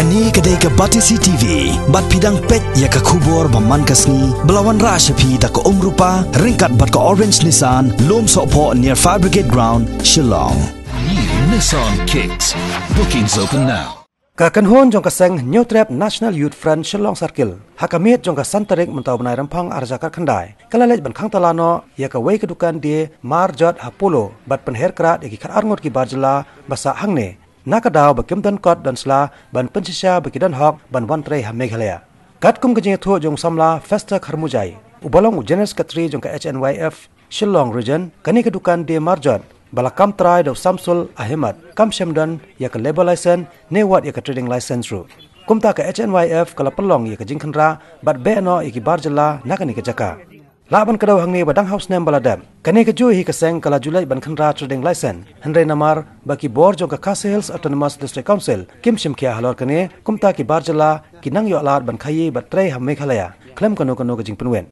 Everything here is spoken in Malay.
Kani kedai ke Batisi TV, bat pidang pet ya ke kubur baman kasni, belawan rashapi tak ke rupa, ringkat bat ke Orange Nissan, lom sokpo near Fire Brigade Ground, Shillong. New Nissan Kicks. Bookings open now. Kakanhon jong kaseng New Trap National Youth Front Shillong Circle. Hakamit jong kasantarik mentau benai rempang arjakar kandai. Kalalej ban khang talano ya ka wei kedukan di Marjot Apollo bat penher krat iki kar arngot ki barjela basa hangne. Nakadaw bakim dan kot dan sla ban pensisya bakidan hok ban wantre ha Meghalaya. Kat kum kejeng thu jong samla festa kharmujai. Ubalong ujenes katri jong ka HNYF Shillong region kani kedukan di Marjot. Balakam try do Samsul Ahmad kam shemdan ya ka labor license ne wat ya ka trading license ru. Kumta ka HNYF kala pelong ya ka jingkhanra bat be no iki barjela nakani ka jaka. Laban kadaw hangni badang house name baladam. Kani ka ju hi ka seng kala Julai ban khanra trading license. Henry namar baki bor jong ka Khasi Hills Autonomous District Council kim shim khia halor kani kumta ki barjela kinang yo alat ban khayi bat trai ha Meghalaya. Klem kanu ka jingpenwen.